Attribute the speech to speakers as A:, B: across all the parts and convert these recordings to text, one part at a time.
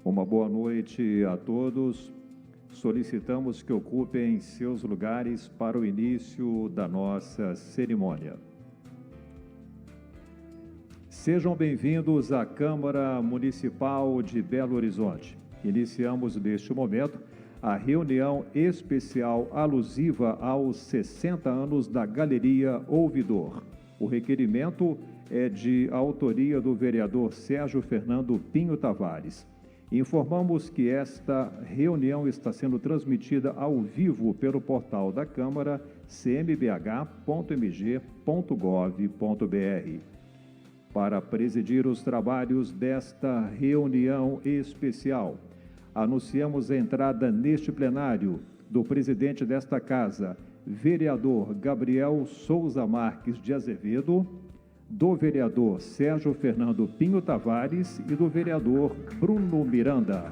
A: Uma boa noite a todos. Solicitamos que ocupem seus lugares para o início da nossa cerimônia. Sejam bem-vindos à Câmara Municipal de Belo Horizonte. Iniciamos neste momento a reunião especial alusiva aos 60 anos da Galeria Ouvidor. O requerimento é de autoria do vereador Sérgio Fernando Pinho Tavares. Informamos que esta reunião está sendo transmitida ao vivo pelo portal da Câmara, cmbh.mg.gov.br. Para presidir os trabalhos desta reunião especial, anunciamos a entrada neste plenário do presidente desta casa, vereador Gabriel Souza Marques de Azevedo, do vereador Sérgio Fernando Pinho Tavares e do vereador Bruno Miranda.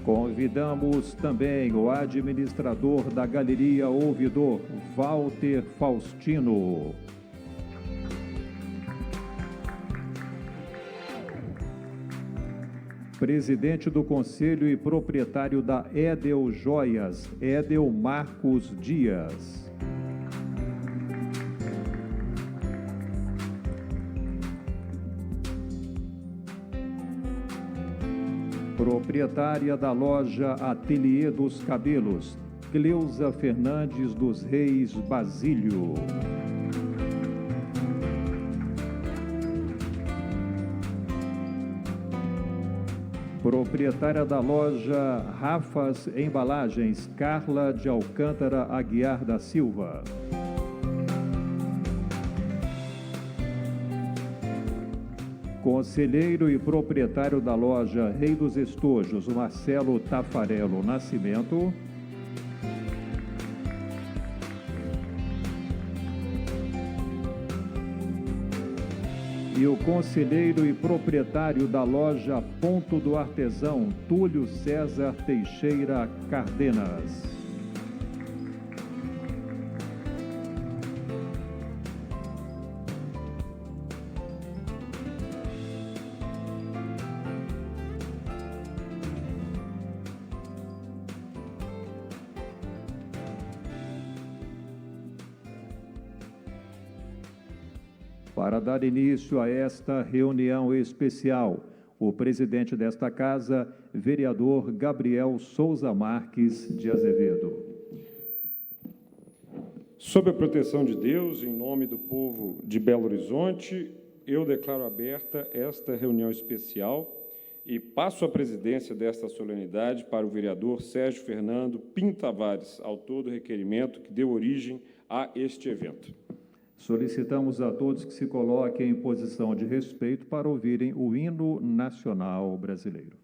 A: Convidamos também o administrador da Galeria Ouvidor, Walter Faustino. Presidente do Conselho e proprietário da Edel Joias, Edel Marcos Dias. Proprietária da loja Ateliê dos Cabelos, Cleusa Fernandes dos Reis Basílio. Proprietária da loja Rafas Embalagens, Carla de Alcântara Aguiar da Silva. Conselheiro e proprietário da loja Rei dos Estojos, Marcelo Tafarello Nascimento. E o conselheiro e proprietário da loja Ponto do Artesão, Túlio César Teixeira Cardenas. Para dar início a esta reunião especial, o presidente desta casa, vereador Gabriel Souza Marques de Azevedo.
B: Sob a proteção de Deus, em nome do povo de Belo Horizonte, eu declaro aberta esta reunião especial e passo a presidência desta solenidade para o vereador Sérgio Fernando Pinho Tavares, autor do requerimento que deu origem a este evento.
A: Solicitamos a todos que se coloquem em posição de respeito para ouvirem o hino nacional brasileiro.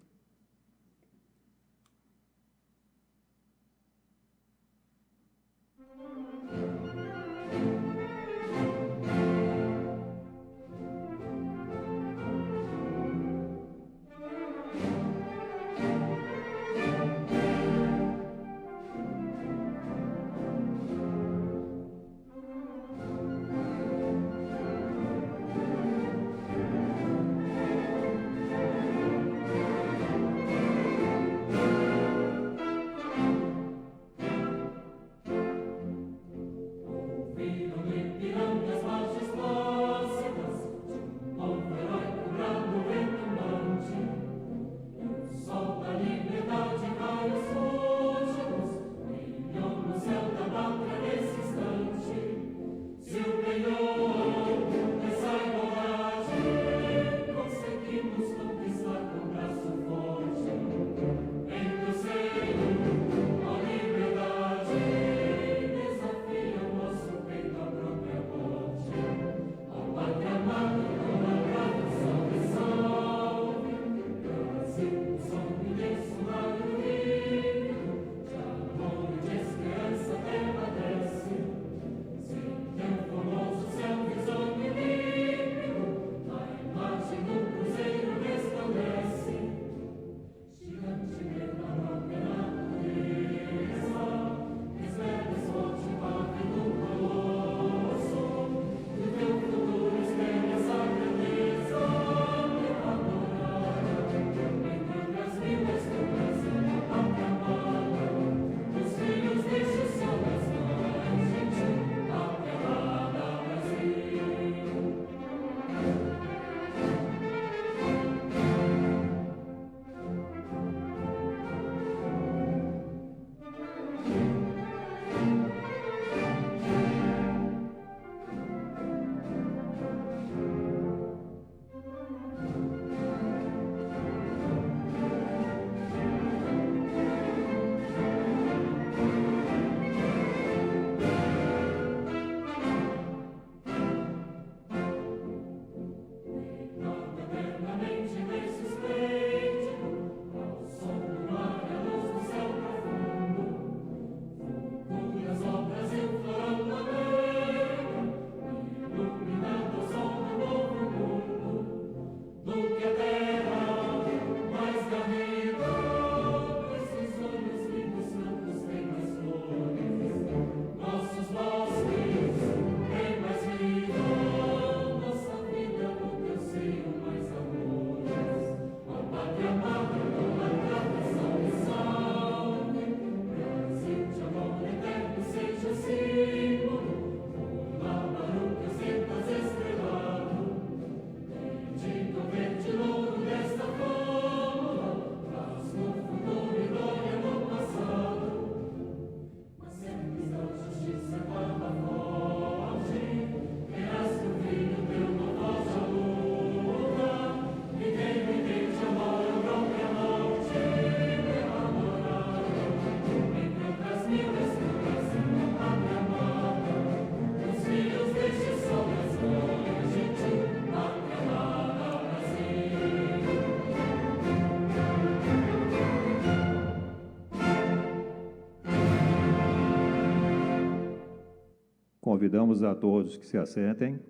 A: Convidamos a todos que se assentem.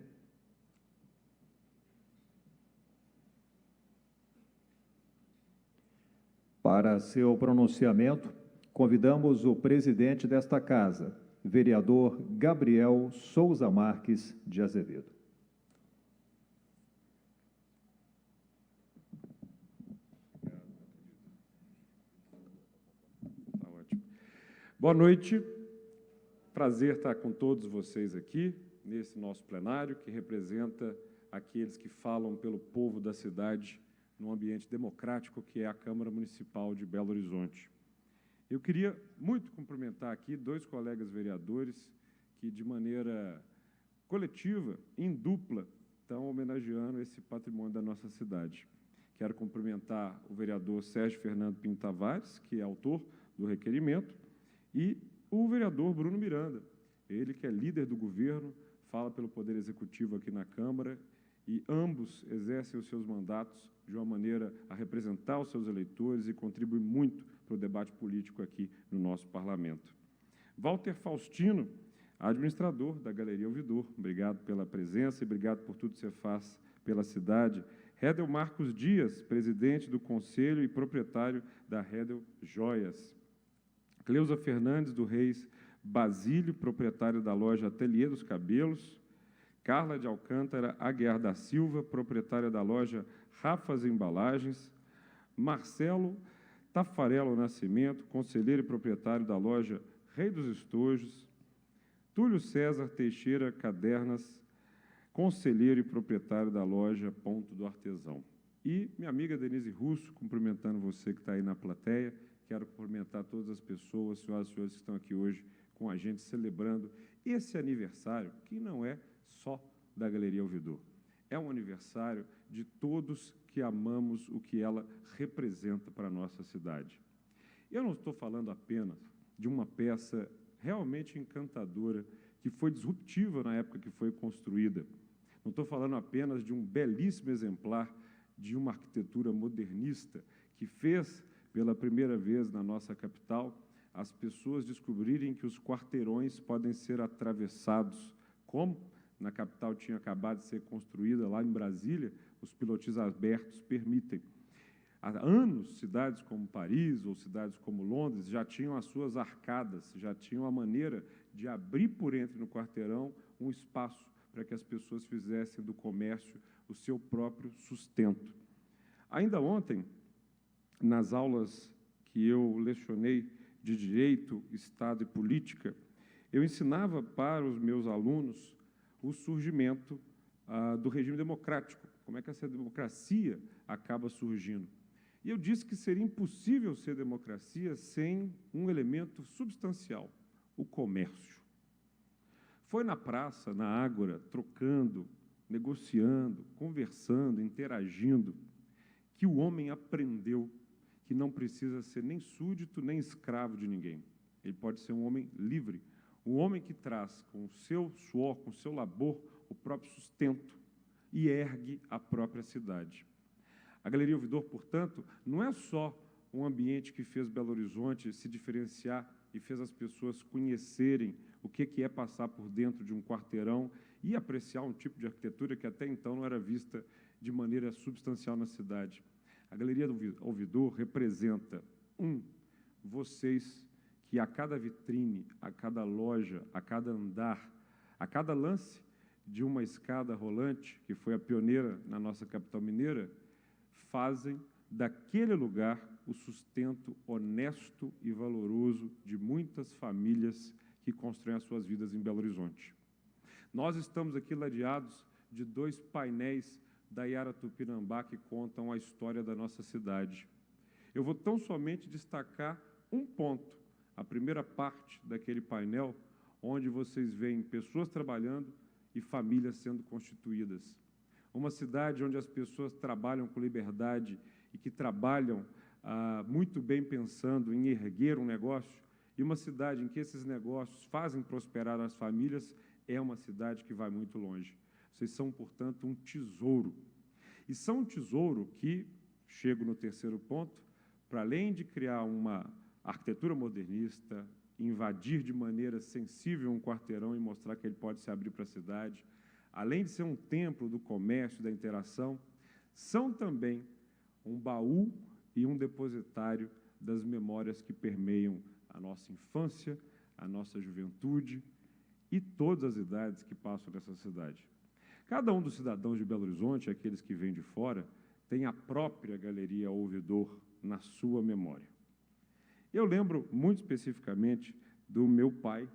A: Para seu pronunciamento, convidamos o presidente desta casa, vereador Gabriel Souza Marques de Azevedo.
B: Tá ótimo. Boa noite. Prazer estar com todos vocês aqui, nesse nosso plenário, que representa aqueles que falam pelo povo da cidade, num ambiente democrático que é a Câmara Municipal de Belo Horizonte. Eu queria muito cumprimentar aqui dois colegas vereadores que, de maneira coletiva, em dupla, estão homenageando esse patrimônio da nossa cidade. Quero cumprimentar o vereador Sérgio Fernando Pinto Tavares, que é autor do requerimento, e o vereador Bruno Miranda, ele que é líder do governo, fala pelo Poder Executivo aqui na Câmara, e ambos exercem os seus mandatos de uma maneira a representar os seus eleitores e contribuem muito para o debate político aqui no nosso parlamento. Walter Faustino, administrador da Galeria Ouvidor, obrigado pela presença e obrigado por tudo que você faz pela cidade. Redel Marcos Dias, presidente do Conselho e proprietário da Redel Joias. Cleusa Fernandes do Reis Basílio, proprietário da loja Ateliê dos Cabelos. Carla de Alcântara Aguiar da Silva, proprietária da loja Rafas Embalagens. Marcelo Tafarello Nascimento, conselheiro e proprietário da loja Rei dos Estojos. Túlio César Teixeira Cadernas, conselheiro e proprietário da loja Ponto do Artesão. E minha amiga Denise Russo, cumprimentando você que está aí na plateia. Quero cumprimentar todas as pessoas, senhoras e senhores que estão aqui hoje com a gente, celebrando esse aniversário, que não é só da Galeria Ouvidor. É um aniversário de todos que amamos o que ela representa para a nossa cidade. Eu não estou falando apenas de uma peça realmente encantadora, que foi disruptiva na época que foi construída. Não estou falando apenas de um belíssimo exemplar de uma arquitetura modernista que fez, pela primeira vez na nossa capital, as pessoas descobrirem que os quarteirões podem ser atravessados, como na capital tinha acabado de ser construída, lá em Brasília, os pilotis abertos permitem. Há anos, cidades como Paris ou cidades como Londres já tinham as suas arcadas, já tinham a maneira de abrir por entre no quarteirão um espaço para que as pessoas fizessem do comércio o seu próprio sustento. Ainda ontem, nas aulas que eu lecionei de Direito, Estado e Política, eu ensinava para os meus alunos o surgimento do regime democrático, como é que essa democracia acaba surgindo. E eu disse que seria impossível ser democracia sem um elemento substancial, o comércio. Foi na praça, na ágora, trocando, negociando, conversando, interagindo, que o homem aprendeu que não precisa ser nem súdito, nem escravo de ninguém. Ele pode ser um homem livre, um homem que traz com o seu suor, com o seu labor, o próprio sustento e ergue a própria cidade. A Galeria Ouvidor, portanto, não é só um ambiente que fez Belo Horizonte se diferenciar e fez as pessoas conhecerem o que é passar por dentro de um quarteirão e apreciar um tipo de arquitetura que até então não era vista de maneira substancial na cidade. A Galeria Ouvidor representa, vocês que a cada vitrine, a cada loja, a cada andar, a cada lance de uma escada rolante, que foi a pioneira na nossa capital mineira, fazem daquele lugar o sustento honesto e valoroso de muitas famílias que constroem as suas vidas em Belo Horizonte. Nós estamos aqui ladeados de 2 painéis da Iara Tupinambá que contam a história da nossa cidade. Eu vou tão somente destacar um ponto, a primeira parte daquele painel, onde vocês veem pessoas trabalhando e famílias sendo constituídas. Uma cidade onde as pessoas trabalham com liberdade e que trabalham muito bem pensando em erguer um negócio, e uma cidade em que esses negócios fazem prosperar as famílias, é uma cidade que vai muito longe. Vocês são, portanto, um tesouro. E são um tesouro que, chego no terceiro ponto, para além de criar uma arquitetura modernista, invadir de maneira sensível um quarteirão e mostrar que ele pode se abrir para a cidade, além de ser um templo do comércio, da interação, são também um baú e um depositário das memórias que permeiam a nossa infância, a nossa juventude e todas as idades que passam nessa cidade. Cada um dos cidadãos de Belo Horizonte, aqueles que vêm de fora, tem a própria Galeria Ouvidor na sua memória. Eu lembro muito especificamente do meu pai,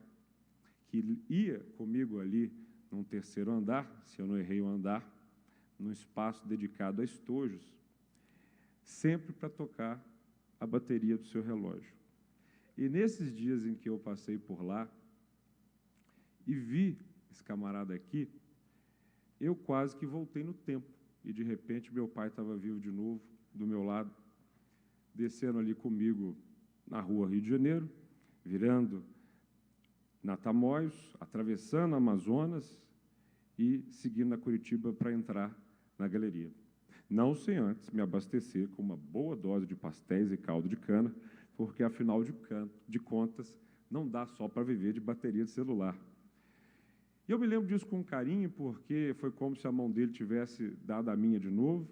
B: que ia comigo ali num terceiro andar, se eu não errei o andar, num espaço dedicado a estojos, sempre para tocar a bateria do seu relógio. E nesses dias em que eu passei por lá e vi esse camarada aqui, eu quase que voltei no tempo. E, de repente, meu pai estava vivo de novo, do meu lado, descendo ali comigo na rua Rio de Janeiro, virando na Tamoios, atravessando a Amazonas e seguindo a Curitiba para entrar na galeria. Não sem antes me abastecer com uma boa dose de pastéis e caldo de cana, porque, afinal de contas, não dá só para viver de bateria de celular. E eu me lembro disso com carinho, porque foi como se a mão dele tivesse dado a minha de novo,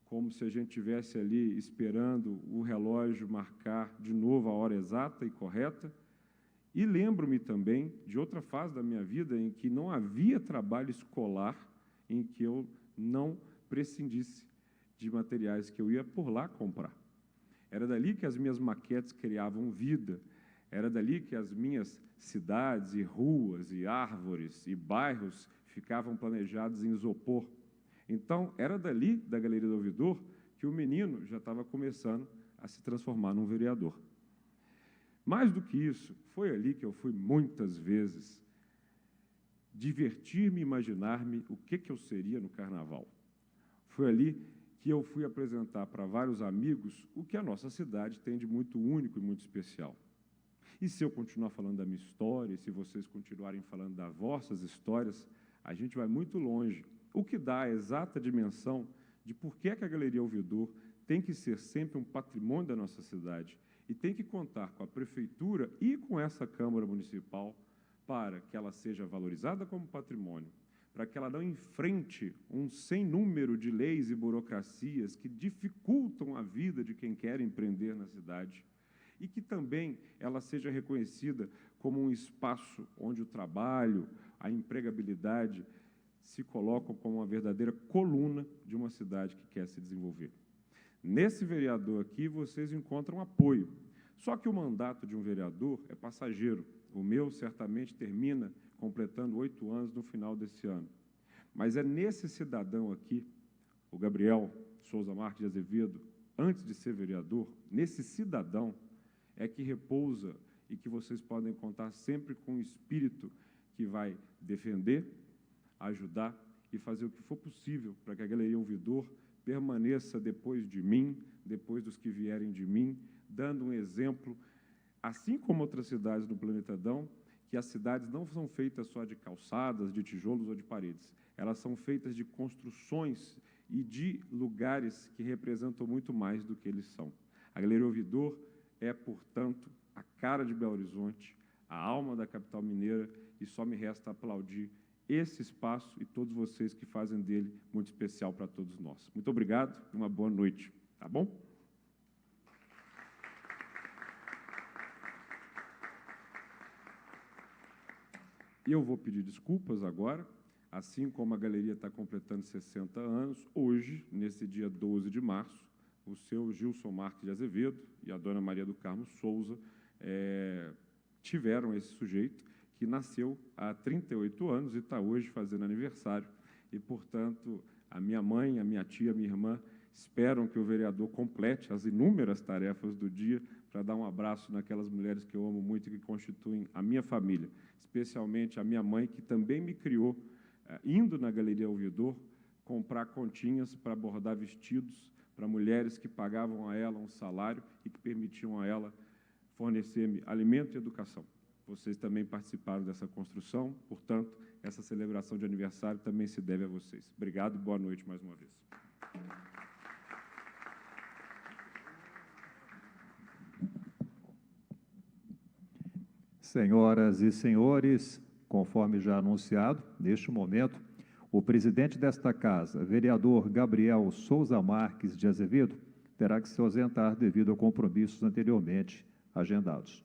B: como se a gente estivesse ali esperando o relógio marcar de novo a hora exata e correta. E lembro-me também de outra fase da minha vida em que não havia trabalho escolar em que eu não prescindisse de materiais que eu ia por lá comprar. Era dali que as minhas maquetes criavam vida, era dali que as minhas cidades e ruas e árvores e bairros ficavam planejados em isopor. Então, era dali, da Galeria do Ouvidor, que o menino já estava começando a se transformar num vereador. Mais do que isso, foi ali que eu fui muitas vezes divertir-me, imaginar-me o que eu seria no Carnaval. Foi ali que eu fui apresentar para vários amigos o que a nossa cidade tem de muito único e muito especial. E se eu continuar falando da minha história, e se vocês continuarem falando das vossas histórias, a gente vai muito longe, o que dá a exata dimensão de por que a Galeria Ouvidor tem que ser sempre um patrimônio da nossa cidade e tem que contar com a Prefeitura e com essa Câmara Municipal para que ela seja valorizada como patrimônio, para que ela não enfrente um sem número de leis e burocracias que dificultam a vida de quem quer empreender na cidade, e que também ela seja reconhecida como um espaço onde o trabalho, a empregabilidade se colocam como uma verdadeira coluna de uma cidade que quer se desenvolver. Nesse vereador aqui, vocês encontram apoio. Só que o mandato de um vereador é passageiro. O meu, certamente, termina completando 8 anos no final desse ano. Mas é nesse cidadão aqui, o Gabriel Souza Marques de Azevedo, antes de ser vereador, nesse cidadão é que repousa e que vocês podem contar sempre com um espírito que vai defender, ajudar e fazer o que for possível para que a Galeria Ouvidor permaneça depois de mim, depois dos que vierem de mim, dando um exemplo, assim como outras cidades do planeta Adão, que as cidades não são feitas só de calçadas, de tijolos ou de paredes. Elas são feitas de construções e de lugares que representam muito mais do que eles são. A Galeria Ouvidor é, portanto, a cara de Belo Horizonte, a alma da capital mineira, e só me resta aplaudir esse espaço e todos vocês que fazem dele muito especial para todos nós. Muito obrigado e uma boa noite. Tá bom? E eu vou pedir desculpas agora, assim como a galeria está completando 60 anos, hoje, nesse dia 12 de março, o seu Gilson Marques de Azevedo e a dona Maria do Carmo Souza tiveram esse sujeito que nasceu há 38 anos e está hoje fazendo aniversário. E, portanto, a minha mãe, a minha tia, a minha irmã esperam que o vereador complete as inúmeras tarefas do dia para dar um abraço naquelas mulheres que eu amo muito e que constituem a minha família, especialmente a minha mãe, que também me criou, indo na Galeria Ouvidor, comprar continhas para bordar vestidos para mulheres que pagavam a ela um salário e que permitiam a ela fornecer-me alimento e educação. Vocês também participaram dessa construção, portanto, essa celebração de aniversário também se deve a vocês. Obrigado e boa noite mais uma vez.
A: Senhoras e senhores, conforme já anunciado, neste momento, o presidente desta casa, vereador Gabriel Souza Marques de Azevedo, terá que se ausentar devido a compromissos anteriormente agendados.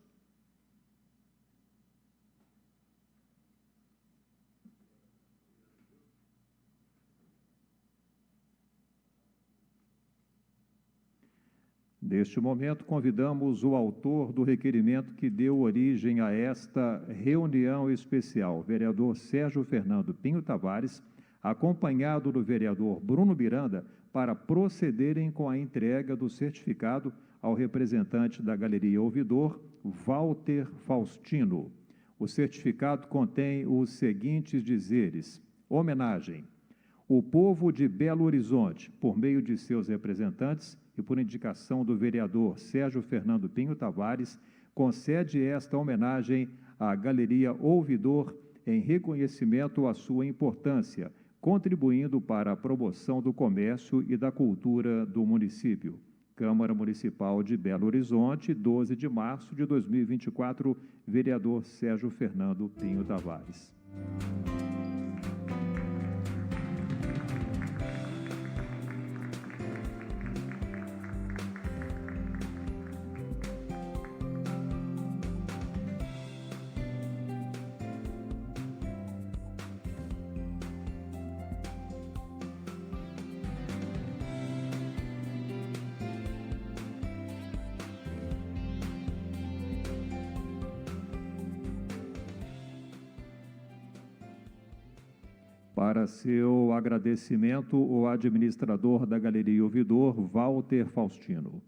A: Neste momento, convidamos o autor do requerimento que deu origem a esta reunião especial, o vereador Sérgio Fernando Pinho Tavares, acompanhado do vereador Bruno Miranda, para procederem com a entrega do certificado ao representante da Galeria Ouvidor, Walter Faustino. O certificado contém os seguintes dizeres: homenagem. O povo de Belo Horizonte, por meio de seus representantes e por indicação do vereador Sérgio Fernando Pinho Tavares, concede esta homenagem à Galeria Ouvidor em reconhecimento à sua importância, contribuindo para a promoção do comércio e da cultura do município. Câmara Municipal de Belo Horizonte, 12 de março de 2024, vereador Sérgio Fernando Pinho Tavares. Para seu agradecimento, o administrador da Galeria Ouvidor, Walter Faustino.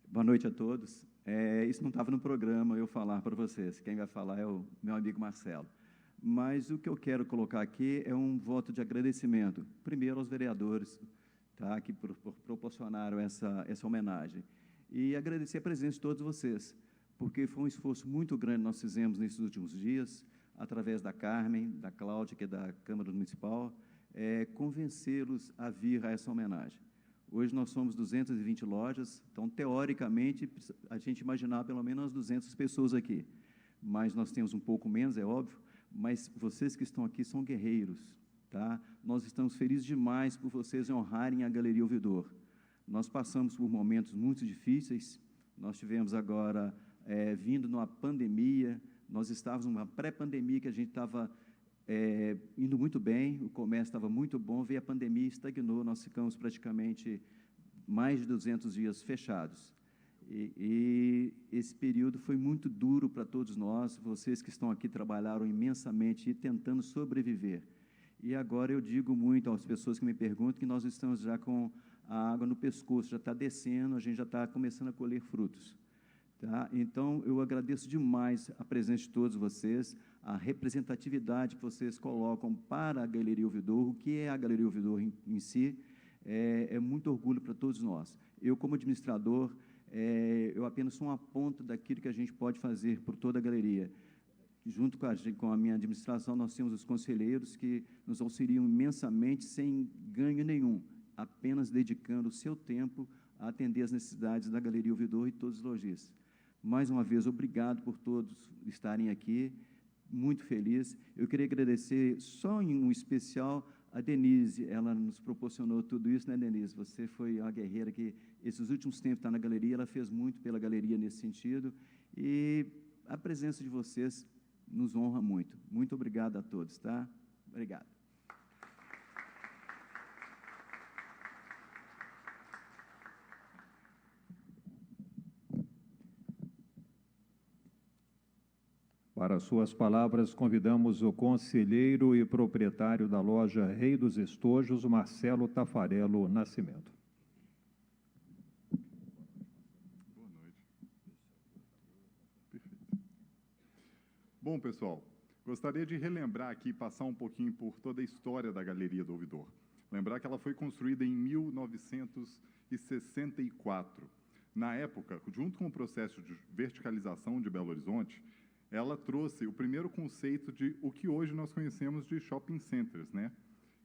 C: Boa noite a todos. Isso não estava no programa, eu falar para vocês. Quem vai falar é o meu amigo Marcelo. Mas o que eu quero colocar aqui é um voto de agradecimento, primeiro aos vereadores, tá, que proporcionaram essa homenagem. E agradecer a presença de todos vocês, porque foi um esforço muito grande que nós fizemos nesses últimos dias, através da Carmen, da Cláudia, que é da Câmara Municipal, convencê-los a vir a essa homenagem. Hoje nós somos 220 lojas, então, teoricamente, a gente imaginava pelo menos umas 200 pessoas aqui. Mas nós temos um pouco menos, é óbvio, mas vocês que estão aqui são guerreiros. Tá? Nós estamos felizes demais por vocês honrarem a Galeria Ouvidor. Nós passamos por momentos muito difíceis, nós tivemos agora, vindo numa pandemia, nós estávamos numa pré-pandemia que a gente estava indo muito bem, o comércio estava muito bom, veio a pandemia e estagnou, nós ficamos praticamente mais de 200 dias fechados. E esse período foi muito duro para todos nós, vocês que estão aqui trabalharam imensamente e tentando sobreviver. E agora eu digo muito às pessoas que me perguntam que nós estamos já com a água no pescoço, já está descendo, a gente já está começando a colher frutos. Tá? Então, eu agradeço demais a presença de todos vocês, a representatividade que vocês colocam para a Galeria Ouvidor, o que é a Galeria Ouvidor em si, é muito orgulho para todos nós. Eu, como administrador, eu apenas sou uma ponta daquilo que a gente pode fazer por toda a galeria. Junto com a minha administração, nós temos os conselheiros que nos auxiliam imensamente, sem ganho nenhum, apenas dedicando o seu tempo a atender as necessidades da Galeria Ouvidor e todos os lojistas. Mais uma vez, obrigado por todos estarem aqui, muito feliz. Eu queria agradecer, só em um especial, a Denise, ela nos proporcionou tudo isso, né, Denise? Você foi uma guerreira que, esses últimos tempos, está na galeria, ela fez muito pela galeria nesse sentido, e a presença de vocês nos honra muito. Muito obrigado a todos, tá? Obrigado.
A: Para suas palavras, convidamos o conselheiro e proprietário da loja Rei dos Estojos, Marcelo Tafarello Nascimento.
D: Boa noite. Perfeito. Bom, pessoal, gostaria de relembrar aqui, passar um pouquinho por toda a história da Galeria do Ouvidor. Lembrar que ela foi construída em 1964. Na época, junto com o processo de verticalização de Belo Horizonte, ela trouxe o primeiro conceito de o que hoje nós conhecemos de shopping centers, né?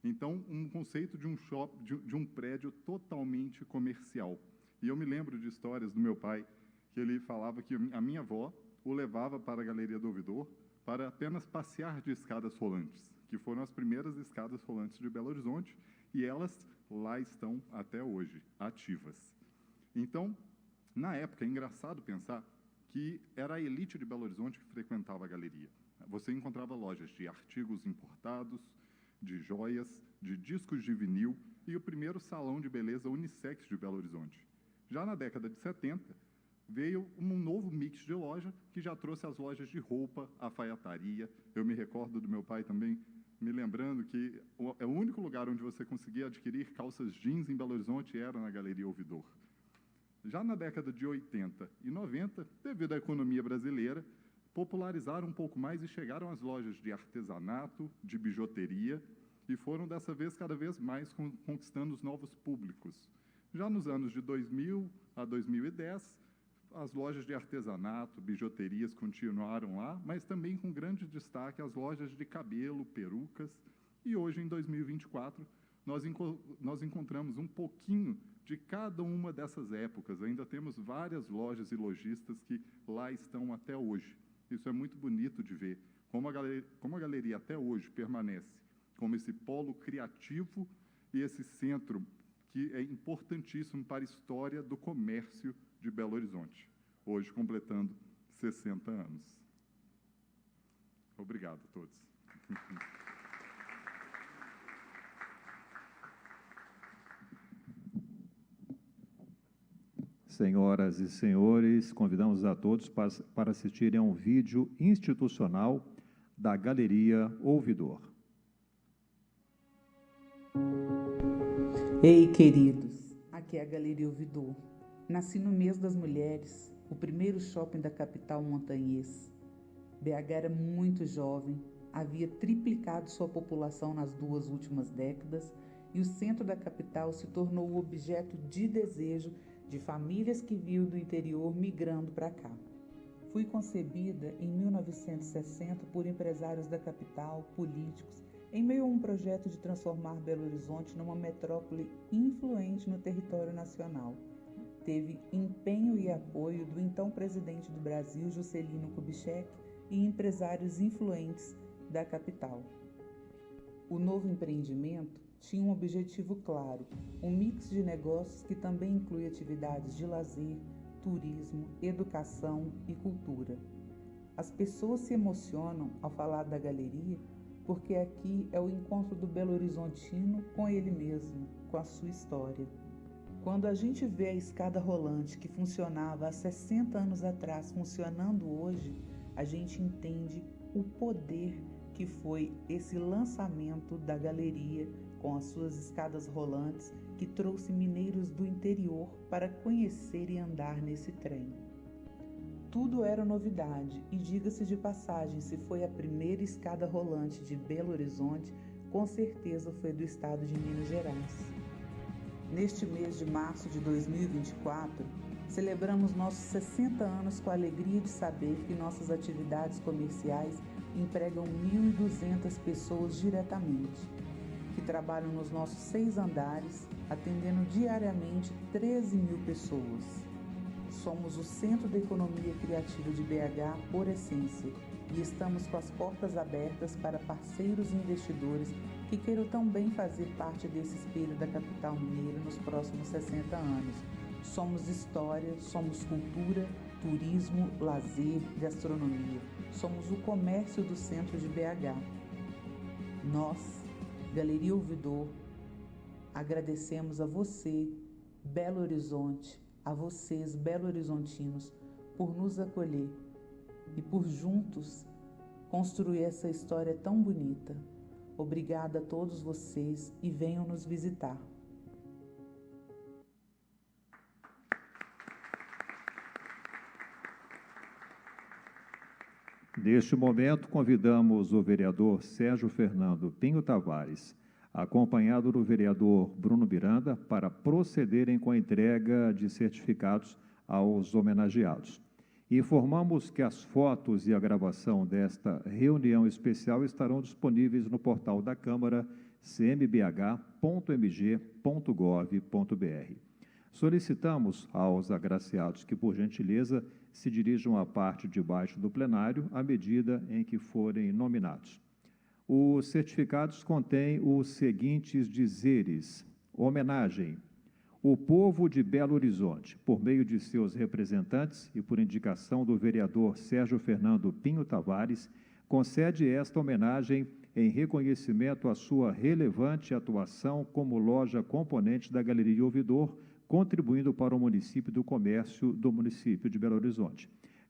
D: Então, um conceito de um de um prédio totalmente comercial. E eu me lembro de histórias do meu pai, que ele falava que a minha avó o levava para a Galeria do Ouvidor para apenas passear de escadas rolantes, que foram as primeiras escadas rolantes de Belo Horizonte, e elas lá estão até hoje, ativas. Então, na época, é engraçado pensar que era a elite de Belo Horizonte que frequentava a galeria. Você encontrava lojas de artigos importados, de joias, de discos de vinil e o primeiro salão de beleza unissex de Belo Horizonte. Já na década de 70, veio um novo mix de loja que já trouxe as lojas de roupa, alfaiataria. Eu me recordo do meu pai também me lembrando que o único lugar onde você conseguia adquirir calças jeans em Belo Horizonte era na Galeria Ouvidor. Já na década de 80 e 90, devido à economia brasileira, popularizaram um pouco mais e chegaram às lojas de artesanato, de bijuteria, e foram, dessa vez, cada vez mais conquistando os novos públicos. Já nos anos de 2000 a 2010, as lojas de artesanato, bijuterias continuaram lá, mas também com grande destaque as lojas de cabelo, perucas, e hoje, em 2024, nós encontramos um pouquinho de cada uma dessas épocas. Ainda temos várias lojas e lojistas que lá estão até hoje. Isso é muito bonito de ver, como a galeria até hoje permanece como esse polo criativo e esse centro que é importantíssimo para a história do comércio de Belo Horizonte, hoje completando 60 anos. Obrigado a todos.
A: Senhoras e senhores, convidamos a todos para assistirem a um vídeo institucional da Galeria Ouvidor.
E: Ei, queridos, aqui é a Galeria Ouvidor. Nasci no mês das mulheres, o primeiro shopping da capital montanhês. BH era muito jovem, havia triplicado sua população nas 2 últimas décadas e o centro da capital se tornou o objeto de desejo de famílias que vinham do interior migrando para cá. Fui concebida em 1960 por empresários da capital, políticos, em meio a um projeto de transformar Belo Horizonte numa metrópole influente no território nacional. Teve empenho e apoio do então presidente do Brasil, Juscelino Kubitschek, e empresários influentes da capital. O novo empreendimento tinha um objetivo claro, um mix de negócios que também inclui atividades de lazer, turismo, educação e cultura. As pessoas se emocionam ao falar da galeria porque aqui é o encontro do Belo Horizontino com ele mesmo, com a sua história. Quando a gente vê a escada rolante que funcionava há 60 anos atrás funcionando hoje, a gente entende o poder que foi esse lançamento da galeria com as suas escadas rolantes que trouxe mineiros do interior para conhecer e andar nesse trem. Tudo era novidade e, diga-se de passagem, se foi a primeira escada rolante de Belo Horizonte, com certeza foi do estado de Minas Gerais. Neste mês de março de 2024, celebramos nossos 60 anos com a alegria de saber que nossas atividades comerciais empregam 1.200 pessoas diretamente, que trabalham nos nossos 6 andares, atendendo diariamente 13.000 pessoas. Somos o centro da economia criativa de BH por essência e estamos com as portas abertas para parceiros e investidores que queiram também fazer parte desse espelho da capital mineira nos próximos 60 anos. Somos história, somos cultura, turismo, lazer, gastronomia. Somos o comércio do centro de BH. Nós, Galeria Ouvidor, agradecemos a você, Belo Horizonte, a vocês, Belo Horizontinos, por nos acolher e por juntos construir essa história tão bonita. Obrigada a todos vocês e venham nos visitar.
A: Neste momento, convidamos o vereador Sérgio Fernando Pinho Tavares, acompanhado do vereador Bruno Miranda, para procederem com a entrega de certificados aos homenageados. Informamos que as fotos e a gravação desta reunião especial estarão disponíveis no portal da Câmara, cmbh.mg.gov.br. Solicitamos aos agraciados que, por gentileza, se dirijam à parte de baixo do plenário à medida em que forem nominados. Os certificados contêm os seguintes dizeres: homenagem. O povo de Belo Horizonte, por meio de seus representantes e por indicação do vereador Sérgio Fernando Pinho Tavares, concede esta homenagem em reconhecimento à sua relevante atuação como loja componente da Galeria Ouvidor, contribuindo para o município do comércio do município de Belo Horizonte.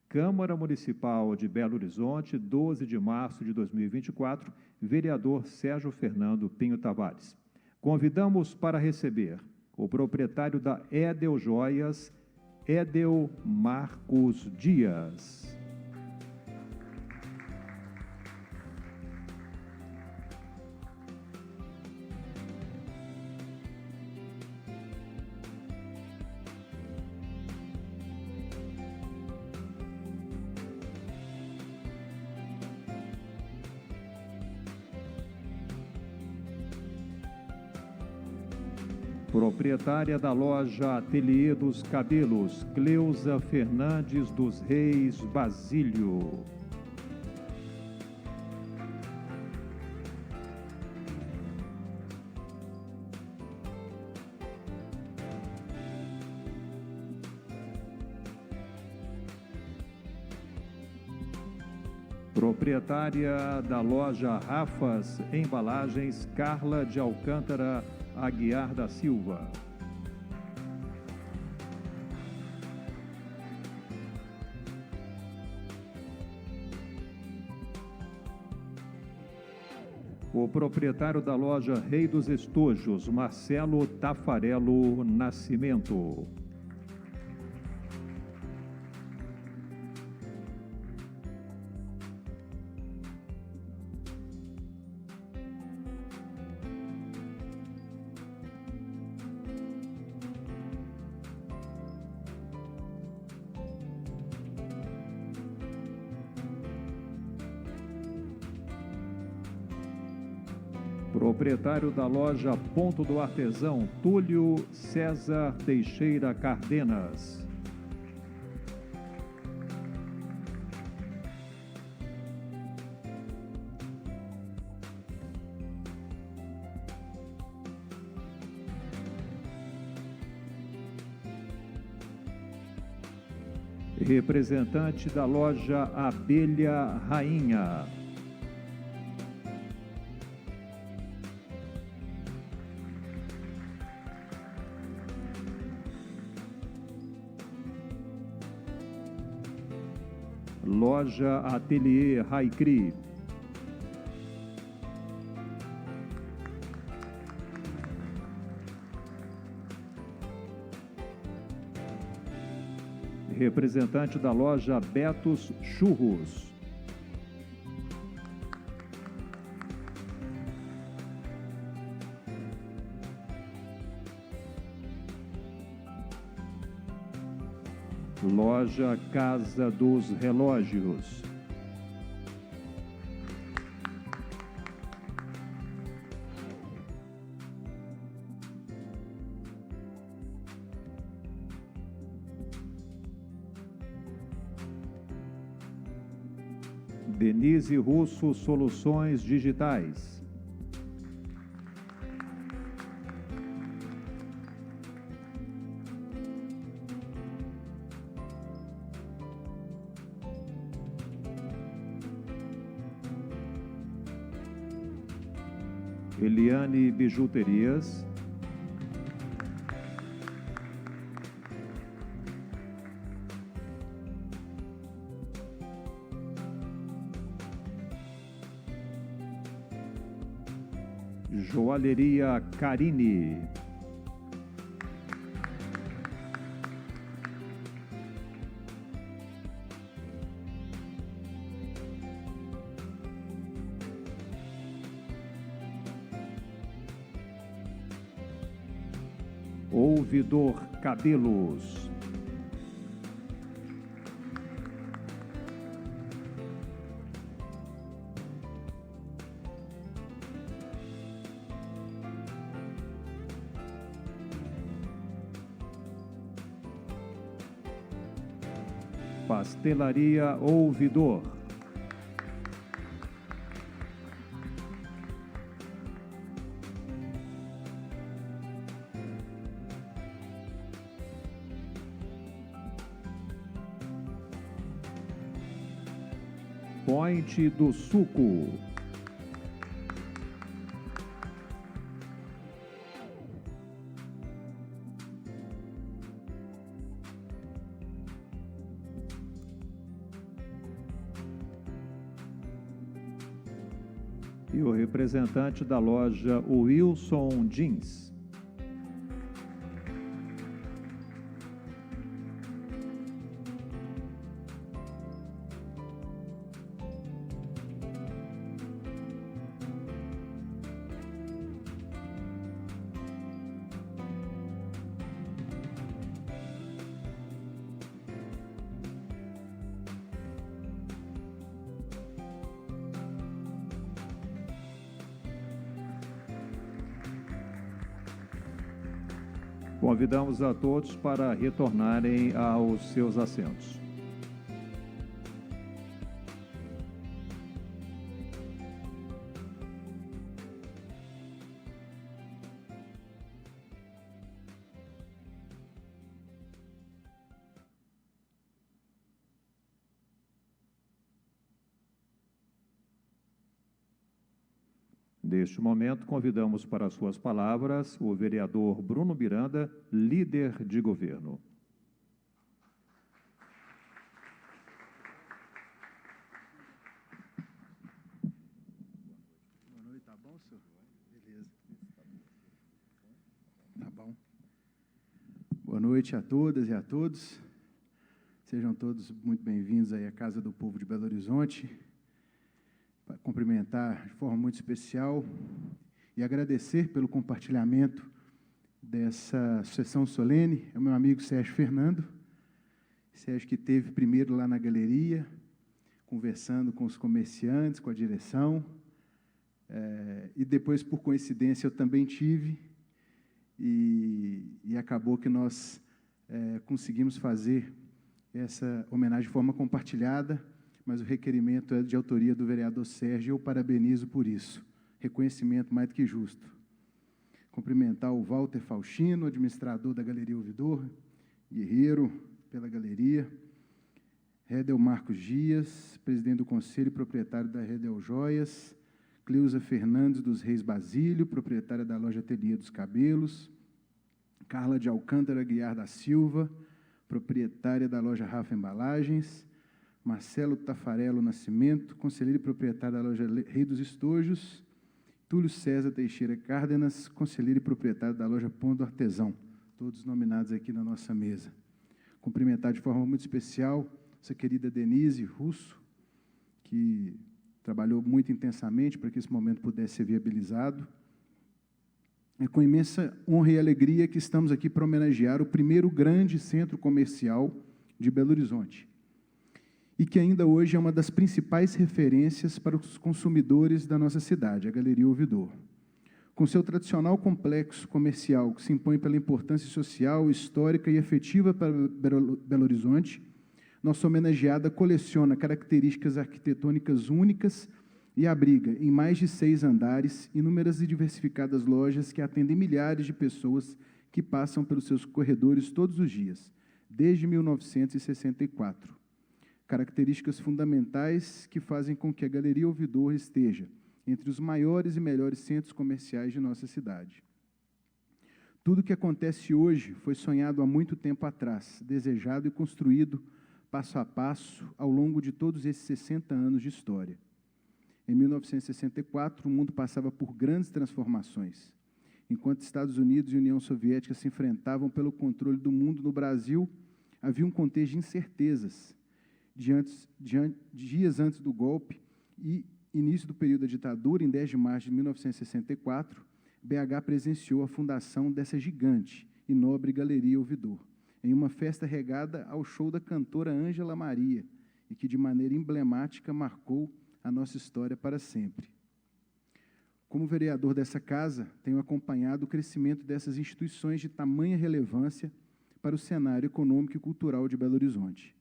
A: Câmara Municipal de Belo Horizonte, 12 de março de 2024, vereador Sérgio Fernando Pinho Tavares. Convidamos para receber o proprietário da Edel Joias, Edel Marcos Dias. Proprietária da loja Ateliê dos Cabelos, Cleusa Fernandes dos Reis Basílio. Proprietária da loja Rafas Embalagens, Carla de Alcântara Aguiar da Silva. O proprietário da loja Rei dos Estojos, Marcelo Tafarello Nascimento. Proprietário da loja Ponto do Artesão, Túlio César Teixeira Cardenas. Representante da loja Abelha Rainha. Loja Ateliê Raicri. Representante da loja Betos Churros. Loja Casa dos Relógios. Denise Russo Soluções Digitais. Eliane Bijuterias. Joalheria Carini. Ouvidor Cabelos. Pastelaria Ouvidor. Point do Suco. E o representante da loja Wilson Jeans. Convidamos a todos para retornarem aos seus assentos. Neste momento, convidamos para suas palavras o vereador Bruno Miranda, líder de governo.
F: Boa noite, tá bom, senhor? Beleza. Tá bom. Boa noite a todas e a todos. Sejam todos muito bem-vindos aí à Casa do Povo de Belo Horizonte. Para cumprimentar de forma muito especial e agradecer pelo compartilhamento dessa sessão solene é o meu amigo Sérgio Fernando. Sérgio que esteve primeiro lá na galeria, conversando com os comerciantes, com a direção, e depois, por coincidência, eu também tive, e acabou que nós conseguimos fazer essa homenagem de forma compartilhada, mas o requerimento é de autoria do vereador Sérgio, e eu parabenizo por isso. Reconhecimento mais do que justo. Cumprimentar o Walter Faustino, administrador da Galeria Ouvidor, guerreiro pela galeria. Redel Marcos Dias, presidente do Conselho e proprietário da Redel Joias. Cleusa Fernandes dos Reis Basílio, proprietária da loja Ateliê dos Cabelos. Carla de Alcântara Guiar da Silva, proprietária da loja Rafa Embalagens. Marcelo Tafarello Nascimento, conselheiro e proprietário da loja Rei dos Estojos. Túlio César Teixeira Cárdenas, conselheiro e proprietário da loja Pão do Artesão, todos nominados aqui na nossa mesa. Cumprimentar de forma muito especial essa querida Denise Russo, que trabalhou muito intensamente para que esse momento pudesse ser viabilizado. É com imensa honra e alegria que estamos aqui para homenagear o primeiro grande centro comercial de Belo Horizonte, e que ainda hoje é uma das principais referências para os consumidores da nossa cidade, a Galeria Ouvidor. Com seu tradicional complexo comercial, que se impõe pela importância social, histórica e afetiva para Belo Horizonte, nossa homenageada coleciona características arquitetônicas únicas e abriga, em mais de 6 andares, inúmeras e diversificadas lojas que atendem milhares de pessoas que passam pelos seus corredores todos os dias, desde 1964. Características fundamentais que fazem com que a Galeria Ouvidor esteja entre os maiores e melhores centros comerciais de nossa cidade. Tudo o que acontece hoje foi sonhado há muito tempo atrás, desejado e construído passo a passo ao longo de todos esses 60 anos de história. Em 1964, o mundo passava por grandes transformações. Enquanto Estados Unidos e União Soviética se enfrentavam pelo controle do mundo no Brasil, havia um contexto de incertezas. Dias antes do golpe e início do período da ditadura, em 10 de março de 1964, BH presenciou a fundação dessa gigante e nobre Galeria Ouvidor, em uma festa regada ao show da cantora Ângela Maria, e que, de maneira emblemática, marcou a nossa história para sempre. Como vereador dessa casa, tenho acompanhado o crescimento dessas instituições de tamanha relevância para o cenário econômico e cultural de Belo Horizonte.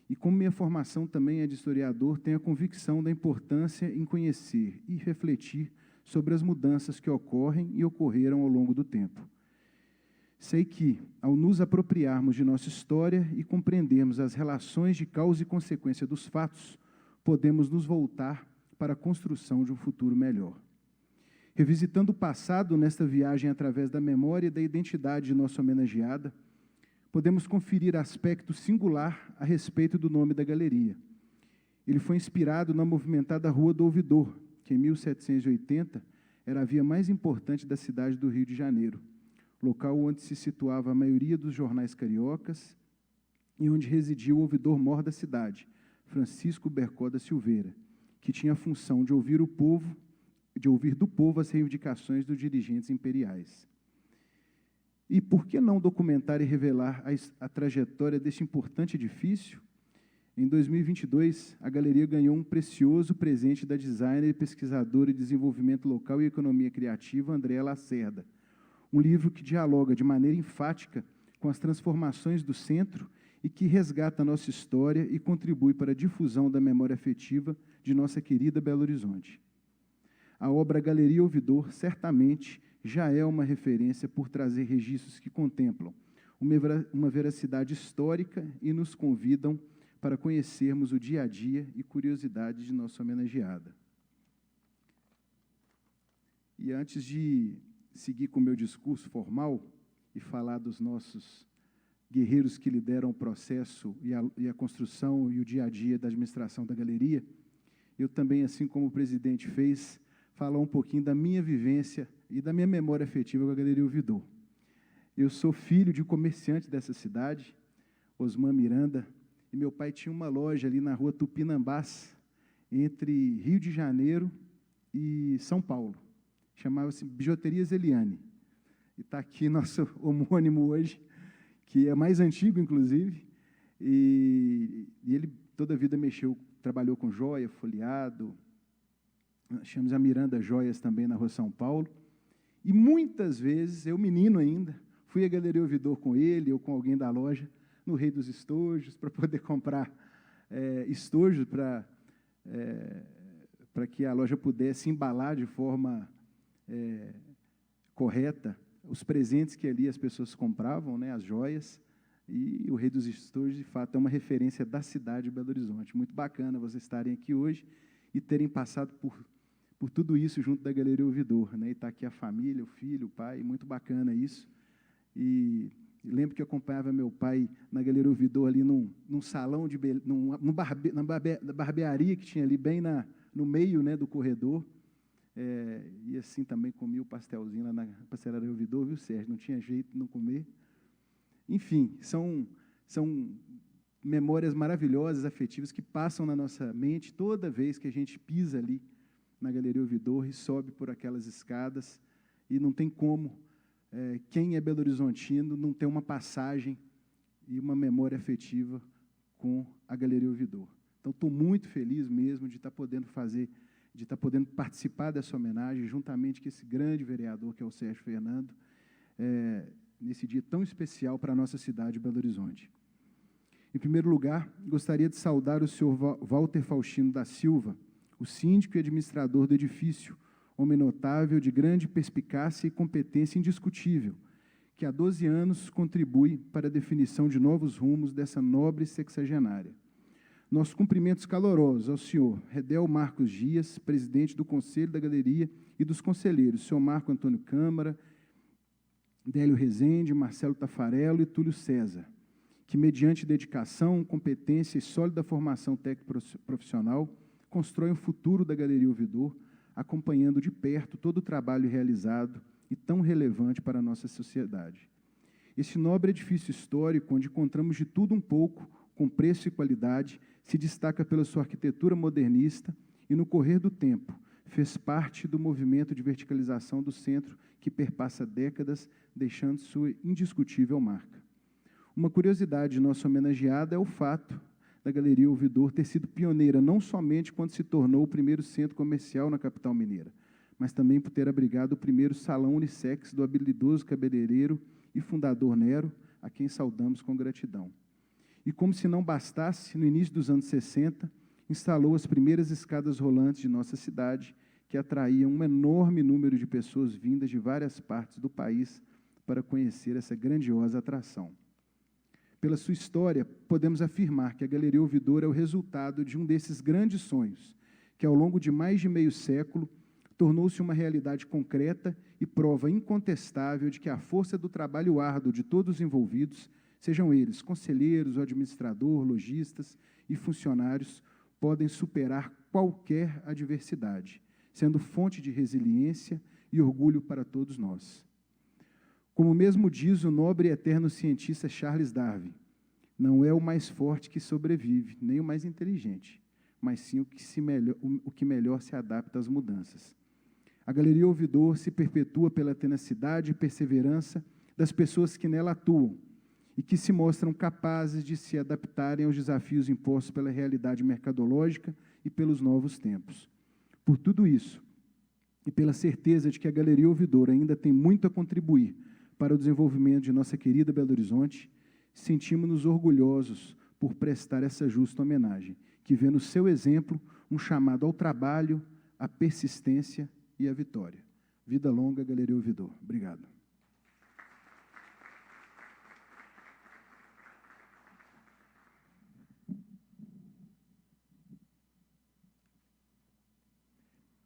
F: E como minha formação também é de historiador, tenho a convicção da importância em conhecer e refletir sobre as mudanças que ocorrem e ocorreram ao longo do tempo. Sei que, ao nos apropriarmos de nossa história e compreendermos as relações de causa e consequência dos fatos, podemos nos voltar para a construção de um futuro melhor. Revisitando o passado nesta viagem através da memória e da identidade de nossa homenageada, podemos conferir aspecto singular a respeito do nome da galeria. Ele foi inspirado na movimentada Rua do Ouvidor, que em 1780 era a via mais importante da cidade do Rio de Janeiro, local onde se situava a maioria dos jornais cariocas e onde residia o ouvidor-mor da cidade, Francisco Bercó da Silveira, que tinha a função de ouvir do povo as reivindicações dos dirigentes imperiais. E por que não documentar e revelar a trajetória deste importante edifício? Em 2022, a galeria ganhou um precioso presente da designer e pesquisadora de desenvolvimento local e economia criativa, Andréa Lacerda, um livro que dialoga de maneira enfática com as transformações do centro e que resgata a nossa história e contribui para a difusão da memória afetiva de nossa querida Belo Horizonte. A obra Galeria Ouvidor, certamente, já é uma referência por trazer registros que contemplam uma veracidade histórica e nos convidam para conhecermos o dia a dia e curiosidades de nossa homenageada. E antes de seguir com o meu discurso formal e falar dos nossos guerreiros que lideram o processo e a construção e o dia a dia da administração da galeria, eu também, assim como o presidente fez, falar um pouquinho da minha vivência e da minha memória afetiva com a Galeria Ouvidor. Eu sou filho de comerciante dessa cidade, Osman Miranda, e meu pai tinha uma loja ali na rua Tupinambás, entre Rio de Janeiro e São Paulo. Chamava-se Bijuterias Eliane. E está aqui nosso homônimo hoje, que é mais antigo, inclusive, e ele toda a vida trabalhou com joia, folheado. Nós chamamos a Miranda Joias também na Rua São Paulo. E muitas vezes, eu menino ainda, fui à Galeria Ouvidor com ele ou com alguém da loja, no Rei dos Estojos, para poder comprar estojos para que a loja pudesse embalar de forma correta os presentes que ali as pessoas compravam, né, as joias. E o Rei dos Estojos, de fato, é uma referência da cidade de Belo Horizonte. Muito bacana vocês estarem aqui hoje e terem passado por tudo isso junto da Galeria Ouvidor, né? E está aqui a família, o filho, o pai, muito bacana isso. E lembro que eu acompanhava meu pai na Galeria Ouvidor ali num salão na barbearia que tinha ali bem no meio, né, do corredor. E assim também comi o pastelzinho lá na pastelaria Ouvidor, viu, Sérgio? Não tinha jeito de não comer. Enfim, são memórias maravilhosas, afetivas, que passam na nossa mente toda vez que a gente pisa ali na Galeria Ouvidor e sobe por aquelas escadas, e não tem como quem é belo-horizontino não ter uma passagem e uma memória afetiva com a Galeria Ouvidor. Então, estou muito feliz mesmo de estar podendo participar dessa homenagem, juntamente com esse grande vereador, que é o Sérgio Fernando, nesse dia tão especial para a nossa cidade de Belo Horizonte. Em primeiro lugar, gostaria de saudar o senhor Walter Faustino da Silva, o síndico e administrador do edifício, homem notável, de grande perspicácia e competência indiscutível, que há 12 anos contribui para a definição de novos rumos dessa nobre sexagenária. Nossos cumprimentos calorosos ao senhor Redel Marcos Dias, presidente do Conselho da Galeria, e dos conselheiros, senhor Marco Antônio Câmara, Délio Rezende, Marcelo Tafarello e Túlio César, que, mediante dedicação, competência e sólida formação técnico-profissional, constroem o futuro da Galeria Ouvidor, acompanhando de perto todo o trabalho realizado e tão relevante para a nossa sociedade. Esse nobre edifício histórico, onde encontramos de tudo um pouco, com preço e qualidade, se destaca pela sua arquitetura modernista e, no correr do tempo, fez parte do movimento de verticalização do centro que perpassa décadas, deixando sua indiscutível marca. Uma curiosidade de nossa homenageada é o fato da Galeria Ouvidor ter sido pioneira não somente quando se tornou o primeiro centro comercial na capital mineira, mas também por ter abrigado o primeiro salão unissex do habilidoso cabeleireiro e fundador Nero, a quem saudamos com gratidão. E, como se não bastasse, no início dos anos 60, instalou as primeiras escadas rolantes de nossa cidade, que atraíam um enorme número de pessoas vindas de várias partes do país para conhecer essa grandiosa atração. Pela sua história, podemos afirmar que a Galeria Ouvidor é o resultado de um desses grandes sonhos, que, ao longo de mais de meio século, tornou-se uma realidade concreta e prova incontestável de que a força do trabalho árduo de todos os envolvidos, sejam eles conselheiros, administrador, lojistas e funcionários, podem superar qualquer adversidade, sendo fonte de resiliência e orgulho para todos nós. Como mesmo diz o nobre e eterno cientista Charles Darwin, não é o mais forte que sobrevive, nem o mais inteligente, mas sim o que melhor se adapta às mudanças. A Galeria Ouvidor se perpetua pela tenacidade e perseverança das pessoas que nela atuam e que se mostram capazes de se adaptarem aos desafios impostos pela realidade mercadológica e pelos novos tempos. Por tudo isso, e pela certeza de que a Galeria Ouvidor ainda tem muito a contribuir para o desenvolvimento de nossa querida Belo Horizonte, sentimos-nos orgulhosos por prestar essa justa homenagem, que vê no seu exemplo um chamado ao trabalho, à persistência e à vitória. Vida longa, Galeria Ouvidor. Obrigado.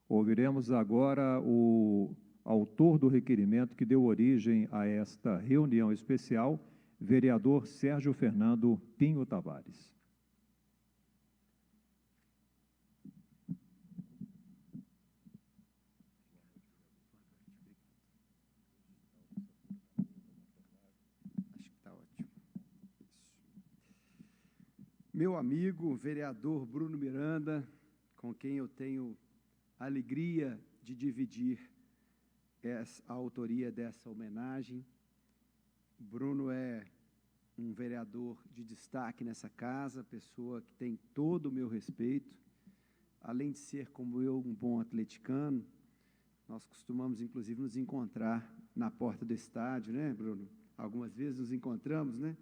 A: Ouviremos agora o autor do requerimento que deu origem a esta reunião especial, vereador Sérgio Fernando Pinho Tavares.
G: Acho que está ótimo. Meu amigo, vereador Bruno Miranda, com quem eu tenho a alegria de dividir a autoria dessa homenagem. Bruno é um vereador de destaque nessa casa, pessoa que tem todo o meu respeito, além de ser, como eu, um bom atleticano. Nós costumamos, inclusive, nos encontrar na porta do estádio, né, Bruno? Algumas vezes nos encontramos, né,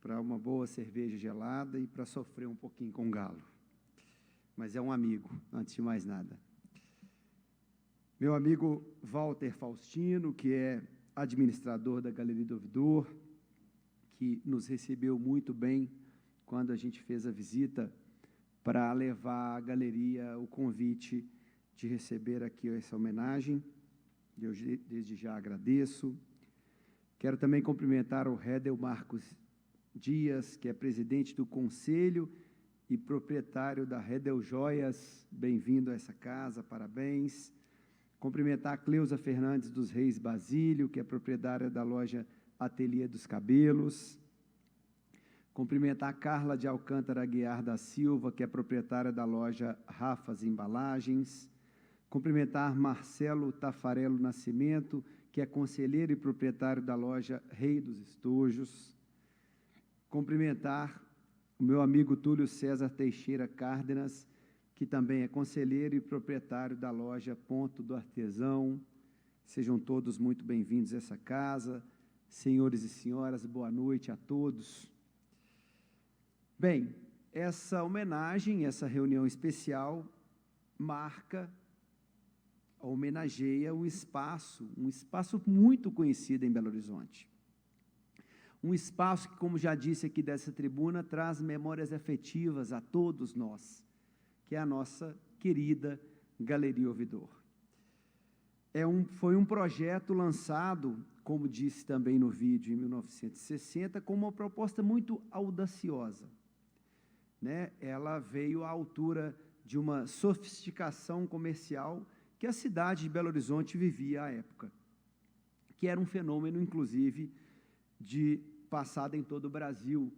G: para uma boa cerveja gelada e para sofrer um pouquinho com o Galo. Mas é um amigo, antes de mais nada. Meu amigo Walter Faustino, que é administrador da Galeria do Ouvidor, que nos recebeu muito bem quando a gente fez a visita para levar à galeria o convite de receber aqui essa homenagem. Eu desde já agradeço. Quero também cumprimentar o Redel Marcos Dias, que é presidente do Conselho e proprietário da Redel Joias. Bem-vindo a essa casa, parabéns. Cumprimentar a Cleusa Fernandes dos Reis Basílio, que é proprietária da loja Ateliê dos Cabelos. Cumprimentar a Carla de Alcântara Aguiar da Silva, que é proprietária da loja Rafas Embalagens. Cumprimentar Marcelo Tafarello Nascimento, que é conselheiro e proprietário da loja Rei dos Estojos. Cumprimentar o meu amigo Túlio César Teixeira Cárdenas, que também é conselheiro e proprietário da loja Ponto do Artesão. Sejam todos muito bem-vindos a essa casa. Senhores e senhoras, boa noite a todos. Bem, essa homenagem, essa reunião especial, homenageia um espaço muito conhecido em Belo Horizonte. Um espaço que, como já disse aqui dessa tribuna, traz memórias afetivas a todos nós, que é a nossa querida Galeria Ouvidor. Foi um projeto lançado, como disse também no vídeo, em 1960, com uma proposta muito audaciosa, né? Ela veio à altura de uma sofisticação comercial que a cidade de Belo Horizonte vivia à época, que era um fenômeno, inclusive, passado em todo o Brasil,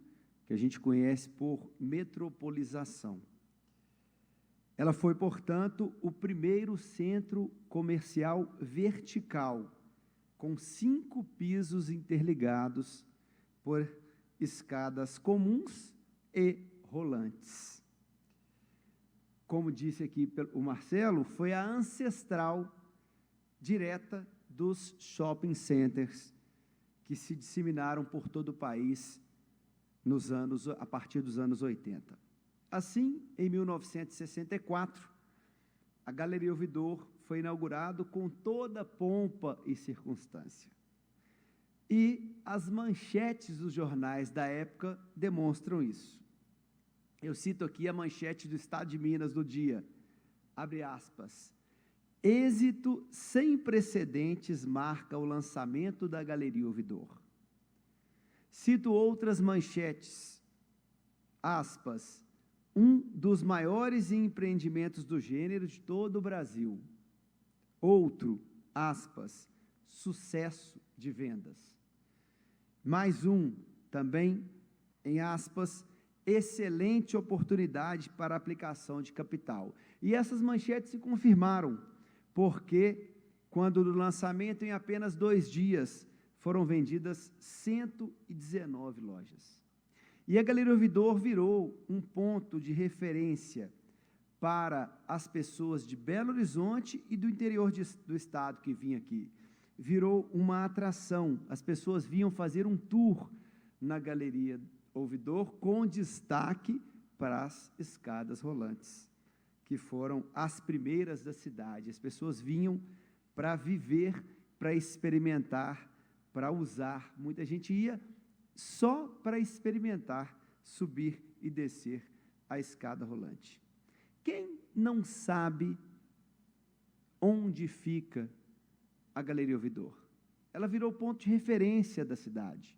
G: que a gente conhece por metropolização. Ela foi, portanto, o primeiro centro comercial vertical, com 5 pisos interligados por escadas comuns e rolantes. Como disse aqui o Marcelo, foi a ancestral direta dos shopping centers que se disseminaram por todo o país a partir dos anos 80. Assim, em 1964, a Galeria Ouvidor foi inaugurado com toda pompa e circunstância. E as manchetes dos jornais da época demonstram isso. Eu cito aqui a manchete do Estado de Minas do dia, abre aspas, êxito sem precedentes marca o lançamento da Galeria Ouvidor. Cito outras manchetes, aspas, um dos maiores empreendimentos do gênero de todo o Brasil. Outro, aspas, sucesso de vendas. Mais um, também, em aspas, excelente oportunidade para aplicação de capital. E essas manchetes se confirmaram, porque, quando no lançamento, em apenas 2 dias, foram vendidas 119 lojas. E a Galeria Ouvidor virou um ponto de referência para as pessoas de Belo Horizonte e do interior do estado que vinham aqui. Virou uma atração, as pessoas vinham fazer um tour na Galeria Ouvidor, com destaque para as escadas rolantes, que foram as primeiras da cidade. As pessoas vinham para viver, para experimentar, para usar. Muita gente ia só para experimentar, subir e descer a escada rolante. Quem não sabe onde fica a Galeria Ouvidor? Ela virou ponto de referência da cidade.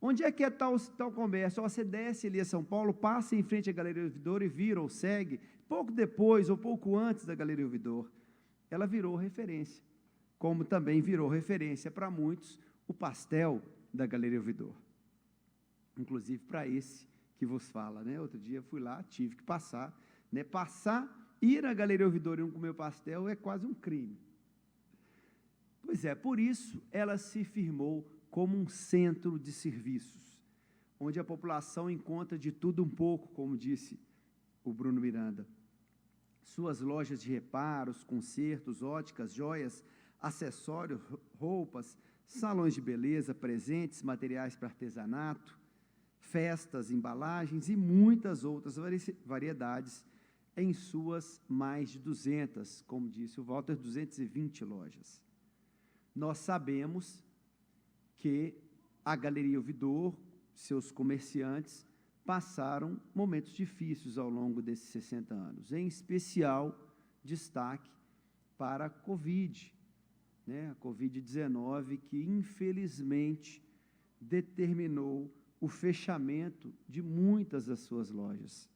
G: Onde é que é tal comércio? Você desce ali a São Paulo, passa em frente à Galeria Ouvidor e vira ou segue, pouco depois ou pouco antes da Galeria Ouvidor, ela virou referência, como também virou referência para muitos o pastel da Galeria Ouvidor, inclusive para esse que vos fala, né? Outro dia fui lá, tive que passar, né? Ir à Galeria Ouvidor e não comer o pastel é quase um crime. Pois é, por isso ela se firmou como um centro de serviços, onde a população encontra de tudo um pouco, como disse o Bruno Miranda. Suas lojas de reparos, consertos, óticas, joias, acessórios, roupas, salões de beleza, presentes, materiais para artesanato, festas, embalagens e muitas outras variedades em suas mais de 200, como disse o Walter, 220 lojas. Nós sabemos que a Galeria Ouvidor, seus comerciantes, passaram momentos difíceis ao longo desses 60 anos, em especial destaque para a Covid, né? A Covid-19, que infelizmente determinou o fechamento de muitas das suas lojas.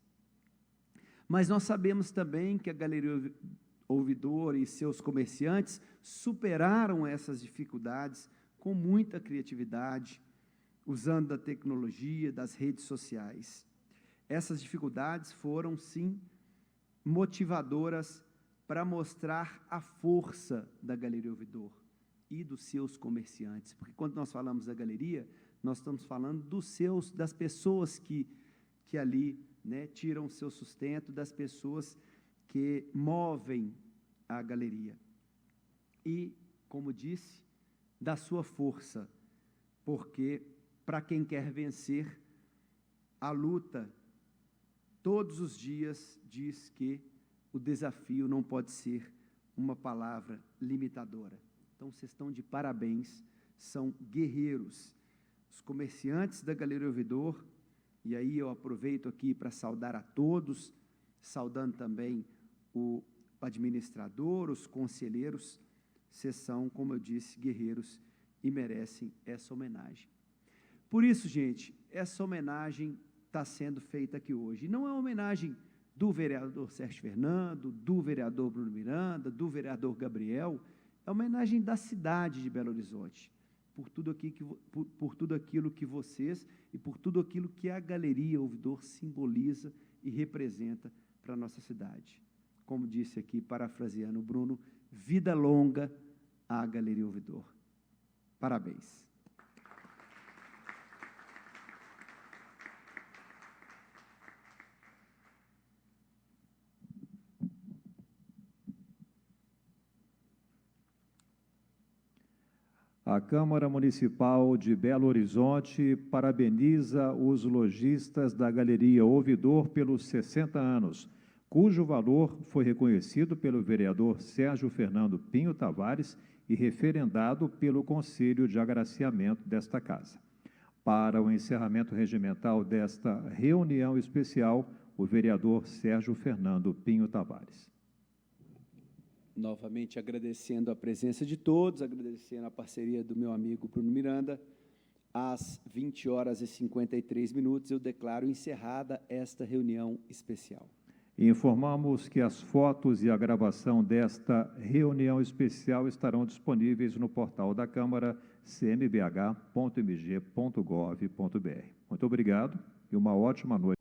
G: Mas nós sabemos também que a Galeria Ouvidor e seus comerciantes superaram essas dificuldades com muita criatividade, usando da tecnologia, das redes sociais. Essas dificuldades foram, sim, motivadoras para mostrar a força da Galeria Ouvidor e dos seus comerciantes, porque quando nós falamos da galeria, nós estamos falando das pessoas que ali, né, tiram o seu sustento, das pessoas que movem a galeria. E, como disse, da sua força, porque para quem quer vencer, a luta todos os dias diz que o desafio não pode ser uma palavra limitadora. Então, vocês estão de parabéns, são guerreiros. Os comerciantes da Galeria Ouvidor, e aí eu aproveito aqui para saudar a todos, saudando também o administrador, os conselheiros, vocês são, como eu disse, guerreiros e merecem essa homenagem. Por isso, gente, essa homenagem está sendo feita aqui hoje. Não é uma homenagem do vereador Sérgio Fernando, do vereador Bruno Miranda, do vereador Gabriel, é uma homenagem da cidade de Belo Horizonte, por tudo aquilo que vocês e por tudo aquilo que a Galeria Ouvidor simboliza e representa para a nossa cidade. Como disse aqui, parafraseando o Bruno, vida longa à Galeria Ouvidor. Parabéns.
A: A Câmara Municipal de Belo Horizonte parabeniza os lojistas da Galeria Ouvidor pelos 60 anos, cujo valor foi reconhecido pelo vereador Sérgio Fernando Pinho Tavares e referendado pelo Conselho de Agraciamento desta Casa. Para o encerramento regimental desta reunião especial, o vereador Sérgio Fernando Pinho Tavares.
G: Novamente agradecendo a presença de todos, agradecendo a parceria do meu amigo Bruno Miranda. Às 20h53, eu declaro encerrada esta reunião especial.
A: Informamos que as fotos e a gravação desta reunião especial estarão disponíveis no portal da Câmara, cmbh.mg.gov.br. Muito obrigado e uma ótima noite.